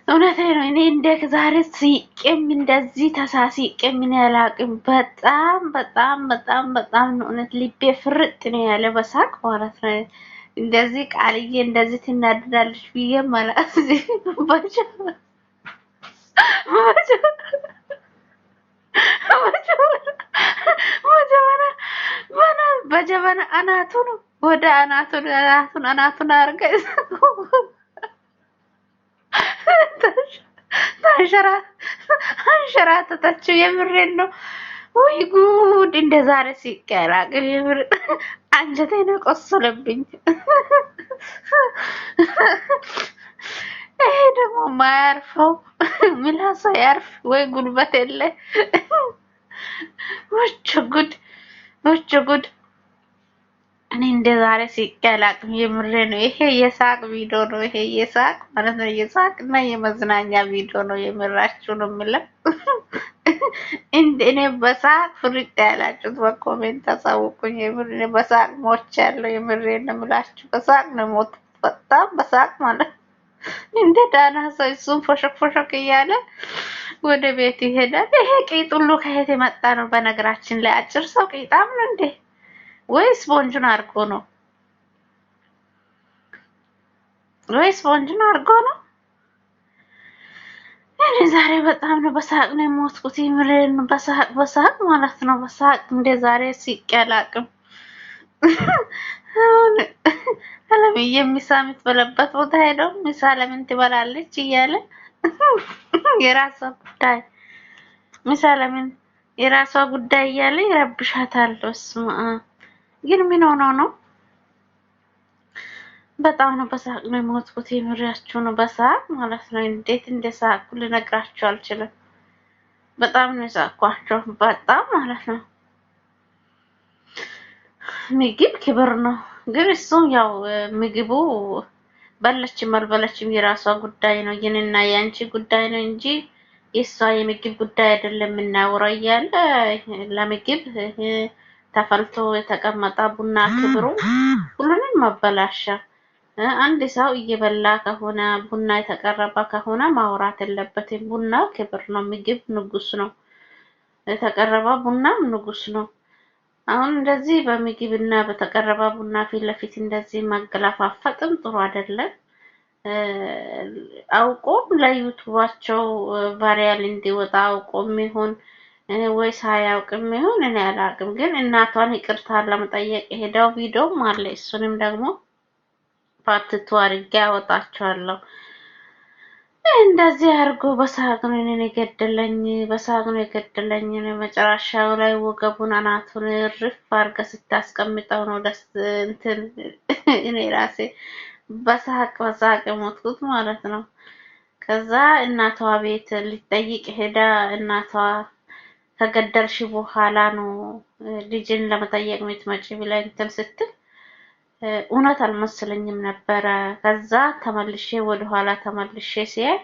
እውነቴን ነው። እኔ እንደክ ዛሬ ሲቄም እንደዚህ ተሳሲቄም ምን ያላቅም በጣም በጣም በጣም በጣም ነው እውነት ልቤ ፍርጥ ነው ያለ በሳቅ ማለት ነው። እንደዚህ ቃልዬ እንደዚህ ትናደዳለች ብዬ ማለት በጀበና አናቱን ወደ አናቱን አርገ አንሸራተተችው። የምሬን ነው። ወይ ጉድ! እንደ ዛሬ ሲቀራቅ የምር አንጀቴን ቆሰለብኝ። ይሄ ደግሞ ማያርፈው ምላሱ ያርፍ ወይ ጉልበት የለ። ወጭ ጉድ! ወጭ ጉድ! እኔ እንደ ዛሬ ሲቀላቅ የምሬ ነው። ይሄ የሳቅ ቪዲዮ ነው። ይሄ የሳቅ ማለት ነው። የሳቅ እና የመዝናኛ ቪዲዮ ነው። የምራችሁ ነው የምለው። እኔ በሳቅ ፍርጥ ያላችሁት በኮሜንት ታሳውቁኝ። የምር እኔ በሳቅ ሞቻለሁ። የምሬ ነው የምላችሁ። በሳቅ ነው ሞት። በጣም በሳቅ ማለት እንደ ዳና ሰው እሱን ፎሸክ ፎሸክ እያለ ወደ ቤት ይሄዳል። ይሄ ቂጥ ሁሉ ከየት የመጣ ነው? በነገራችን ላይ አጭር ሰው ቂጣም ነው እንዴ? ወይስ ቦንጁን አርጎ ነው? ወይስ ቦንጁን አርጎ ነው? እኔ ዛሬ በጣም ነው በሳቅ ነው የሞትኩት። ይምሬን በሳቅ ማለት ነው። በሳቅ እንደ ዛሬ ሲቀላቅም አለምዬ የሚሳ የምትበላበት ቦታ ሄደው ምሳ ለምን ትበላለች እያለ የራሷ ጉዳይ ምሳ ለምን የራሷ ጉዳይ እያለ ይረብሻታል። እስማ ግን ምን ሆኖ ነው? በጣም ነው በሳቅ ነው የሞትኩት። የምሪያችሁ ነው በሳቅ ማለት ነው። እንዴት እንደሳቅኩ ልነግራችሁ አልችልም። በጣም ነው የሳቅኳቸው በጣም ማለት ነው። ምግብ ክብር ነው። ግን እሱም ያው ምግቡ በለችም አልበለችም የራሷ ጉዳይ ነው። የኔና ያንቺ ጉዳይ ነው እንጂ የሷ የምግብ ጉዳይ አይደለም። እናወራው እያለ ለምግብ ተፈልቶ የተቀመጠ ቡና ክብሩ ሁሉንም ማበላሻ። አንድ ሰው እየበላ ከሆነ ቡና የተቀረበ ከሆነ ማውራት የለበትም። ቡና ክብር ነው። ምግብ ንጉስ ነው። የተቀረበ ቡናም ንጉስ ነው። አሁን እንደዚህ በምግብና በተቀረበ ቡና ፊት ለፊት እንደዚህ ማገላፋፈጥም ጥሩ አይደለም። አውቆም ለዩቲዩባቸው ቫይራል እንዲወጣ አውቆም ይሁን ወይስ ሳያውቅም ይሁን እኔ አላውቅም። ግን እናቷን ይቅርታ ለመጠየቅ ሄደው ቪዲዮም አለ። እሱንም ደግሞ ፓርት አድርጌ አወጣቸዋለሁ። እንደዚህ አድርጎ በሳቅ ነው እኔን የገደለኝ። በሳቅ ነው የገደለኝ። መጨረሻው ላይ ወገቡን አናቱን ርፍ አድርጋ ስታስቀምጠው ነው ደስ እንትን እኔ ራሴ በሳቅ ሞትኩት ማለት ነው። ከዛ እናቷ ቤት ልጠይቅ ሄዳ እናቷ ከገደልሽ በኋላ ነው ልጅን ለመጠየቅ የምትመጪ ብላ እንትን ስትል እውነት አልመሰለኝም ነበረ። ከዛ ተመልሼ ወደ ኋላ ተመልሼ ሲያይ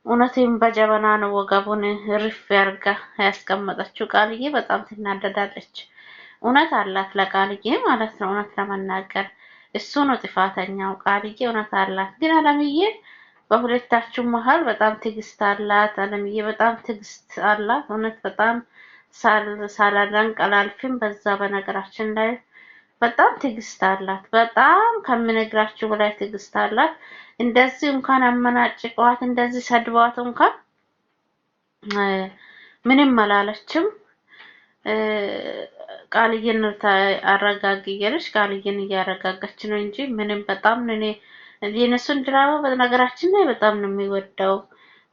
እውነትም በጀበና ነው ወገቡን ርፍ ያርጋ ያስቀመጠችው። ቃልዬ በጣም ትናደዳለች። እውነት አላት ለቃልዬ ማለት ነው። እውነት ለመናገር እሱ ነው ጥፋተኛው። ቃልዬ እውነት አላት። ግን አለምዬ በሁለታችሁ መሃል በጣም ትዕግስት አላት። አለምዬ በጣም ትዕግስት አላት። እውነት በጣም ሳላደንቅ አላልፍም። በዛ በነገራችን ላይ በጣም ትዕግስት አላት። በጣም ከምነግራችሁ በላይ ትዕግስት አላት። እንደዚህ እንኳን አመናጭቀዋት እንደዚህ ሰድቧት እንኳን ምንም አላለችም። ቃልዬን አረጋግየለች። ቃልዬን እያረጋጋች ነው እንጂ ምንም በጣም እኔ የነሱን ድራማ በነገራችን ላይ በጣም ነው የሚወደው።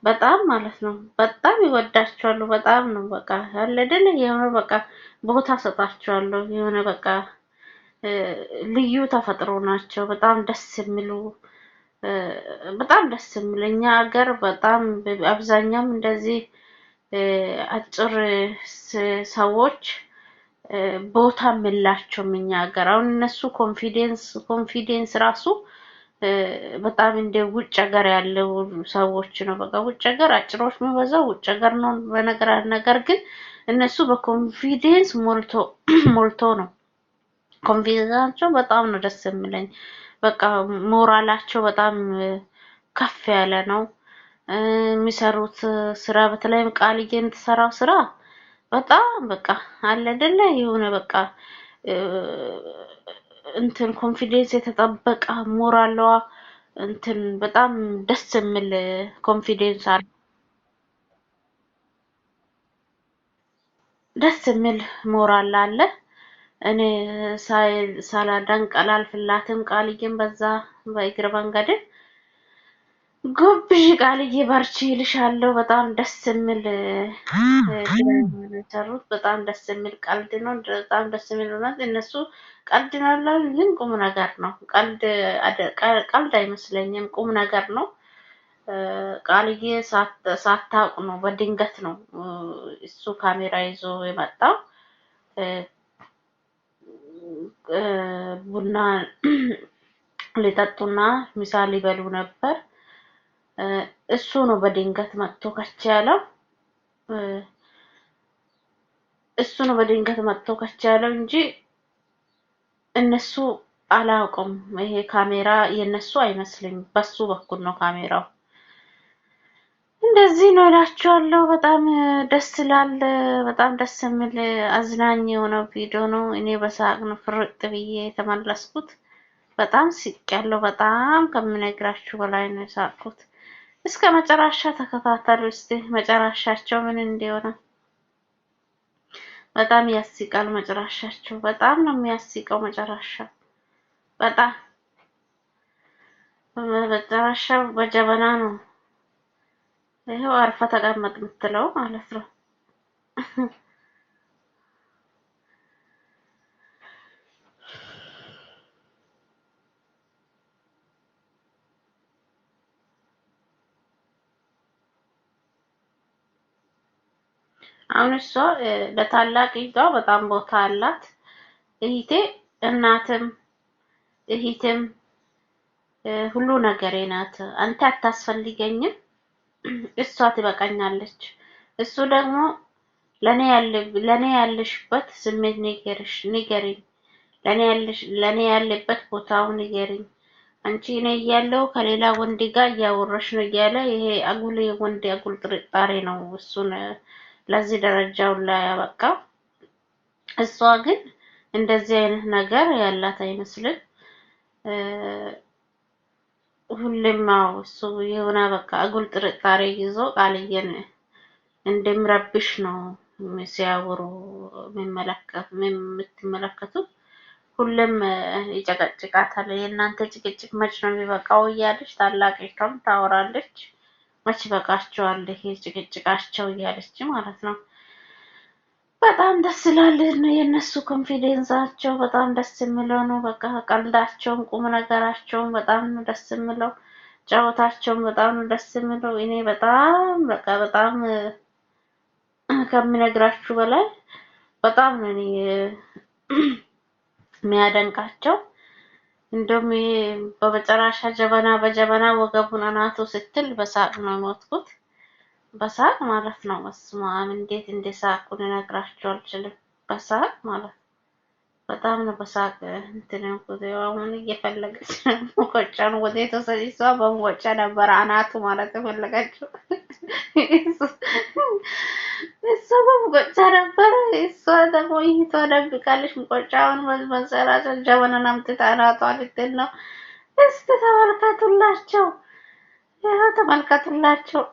በጣም ማለት ነው። በጣም ይወዳቸዋል። በጣም ነው በቃ አለደለ የሆነ በቃ ቦታ ሰጣቸዋለሁ። የሆነ በቃ ልዩ ተፈጥሮ ናቸው። በጣም ደስ የሚሉ በጣም ደስ የሚለኛ ሀገር በጣም አብዛኛም እንደዚህ አጭር ሰዎች ቦታ የላቸውም እኛ ሀገር። አሁን እነሱ ኮንፊደንስ ራሱ በጣም እንደ ውጭ ሀገር ያለው ሰዎች ነው። በቃ ውጭ ሀገር አጭሮች የሚበዛው ውጭ ሀገር ነው ነገር ግን እነሱ በኮንፊደንስ ሞልቶ ነው። ኮንፊደንሳቸው በጣም ነው ደስ የሚለኝ። በቃ ሞራላቸው በጣም ከፍ ያለ ነው። የሚሰሩት ስራ በተለይም ቃልዬ የምትሰራው ስራ በጣም በቃ አለ አይደለ የሆነ በቃ እንትን ኮንፊደንስ የተጠበቀ ሞራሏ እንትን በጣም ደስ የሚል ኮንፊደንስ አለ። ደስ የሚል ሞራል አለ። እኔ ሳላደንቅ አላልፍላትም ቃልዬም በዛ በእግረ መንገድ ጎብዥ ቃልዬ በርቺ እልሻለሁ። በጣም ደስ የሚል ሰሩት። በጣም ደስ የሚል ቀልድ ነው። በጣም ደስ የሚል ነው። እነሱ ቀልድ ነው ግን ቁም ነገር ነው። ቀልድ አይመስለኝም፣ ቁም ነገር ነው። ቃልዬ ሳታውቅ ነው፣ በድንገት ነው እሱ ካሜራ ይዞ የመጣው። ቡና ሊጠጡና ምሳ ሊበሉ ነበር። እሱ ነው በድንገት መጥቶ ከች ያለው። እሱ ነው በድንገት መጥቶ ከች ያለው እንጂ እነሱ አላውቅም። ይሄ ካሜራ የነሱ አይመስልም፣ በሱ በኩል ነው ካሜራው። እንደዚህ ነው እላችኋለሁ። በጣም ደስ ይላል። በጣም ደስ የሚል አዝናኝ የሆነ ቪዲዮ ነው። እኔ በሳቅ ነው ፍርጥ ብዬ የተመለስኩት። በጣም ስቄያለሁ። በጣም ከምነግራችሁ በላይ ነው የሳቅኩት። እስከ መጨረሻ ተከታተሉ እስቲ መጨረሻቸው ምን እንደሆነ። በጣም ያስቃል መጨረሻቸው። በጣም ነው የሚያስቀው መጨረሻ። በጣም መጨረሻው በጀበና ነው። ይሄው አርፋ ተቀመጥ የምትለው ማለት ነው። አሁን እሷ ለታላቂቷ በጣም ቦታ አላት። እህቴ እናትም እህቴም ሁሉ ነገሬ ናት። አንተ አታስፈልገኝም፣ እሷ ትበቃኛለች። እሱ ደግሞ ለኔ ያለሽበት ስሜት ንገሪኝ፣ ለኔ ያለበት ቦታው ንገሪኝ። አንቺ እኔ እያለሁ ከሌላ ወንድ ጋር እያወራሽ ነው እያለ ይሄ አጉል ወንድ አጉል ጥርጣሬ ነው እሱን ለዚህ ደረጃው ላይ ያበቃው። እሷ ግን እንደዚህ አይነት ነገር ያላት አይመስልም። ሁሌም እሱ የሆነ በቃ አጉል ጥርጣሬ ይዞ ቃልዬን እንደምረብሽ ነው ሲያወሩ የምትመለከቱት። ሁሌም ይጨቀጭቃታል። የእናንተ ጭቅጭቅ መች ነው የሚበቃው እያለች ታላቂቷም ታወራለች። መች በቃቸዋል ይሄ ጭቅጭቃቸው እያለች ማለት ነው። በጣም ደስ ይላል። የነሱ ኮንፊደንሳቸው በጣም ደስ የሚለው ነው። በቃ ቀልዳቸውም ቁም ነገራቸውም በጣም ነው ደስ የሚለው። ጨዋታቸውም በጣም ነው ደስ የሚለው። እኔ በጣም በቃ በጣም ከምነግራችሁ በላይ በጣም ነው እኔ የሚያደንቃቸው። እንደውም በመጨረሻ ጀበና በጀበና ወገቡን አናቱ ስትል በሳቅ ነው የሞትኩት። በሳቅ ማለት ነው። መስማም እንዴት እንደሳቅኩ ልነግራችሁ አልችልም። በሳቅ ማለት በጣም ነው በሳቅ እንትን ያልኩት። አሁን እየፈለገች ሙቀጫን ወደ ተሰይሷ በሙቀጫ ነበር አናቱ ማለት የፈለገችው። እሷ በሙቀጫ ነበር። እሷ ደግሞ ይሄ ተደብቃለች። ሙቀጫውን መሰራት ጀበናን አምጥታ አናቷ ልትል ነው። እስቲ ተመልከቱላቸው፣ ይኸው ተመልከቱላቸው።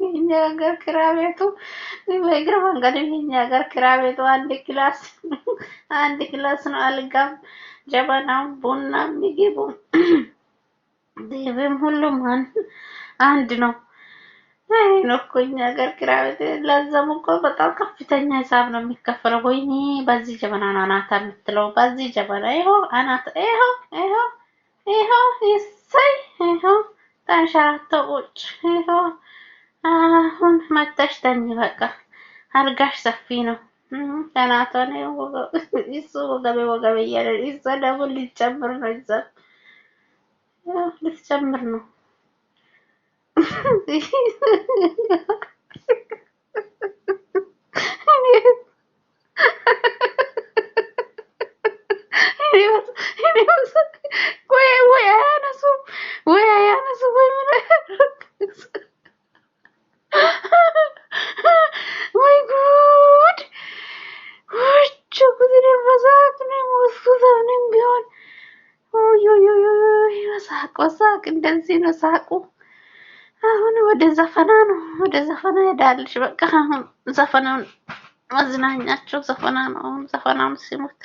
የኛ ሀገር ኪራይ ቤቱ በእግረ መንገድ የኛ ሀገር ኪራይ ቤቱ አንድ ክላስ ነው። አልጋም፣ ጀበናም፣ ቡና፣ ምግቡም፣ ዲቪም ሁሉም አንድ ነው። አይ ነው እኮ እኛ ሀገር ኪራይ ቤት። ለዛም እኮ በጣም ከፍተኛ ሂሳብ ነው የሚከፈለው። ወይኔ በዚህ ጀበና ነው አናታ የምትለው። በዚህ ጀበና ይኸው አናታ ይኸው ይሰይ ይኸው ተንሸራተው ቁጭ ይኸው። አሁን መተሽ ተኝ በቃ አልጋሽ ሰፊ ነው። አናቷ ነው እሱ ወገቤ እያለ እዛ ደግሞ ሊጨምር ነው። እዛ ልትጨምር ነው። በሳቅ እንደዚህ ነው ሳቁ። አሁን ወደ ዘፈና ነው፣ ወደ ዘፈና ሄዳለች። በቃ አሁን ዘፈናውን መዝናኛቸው ዘፈና ነው። አሁን ዘፈናውን ሲሙት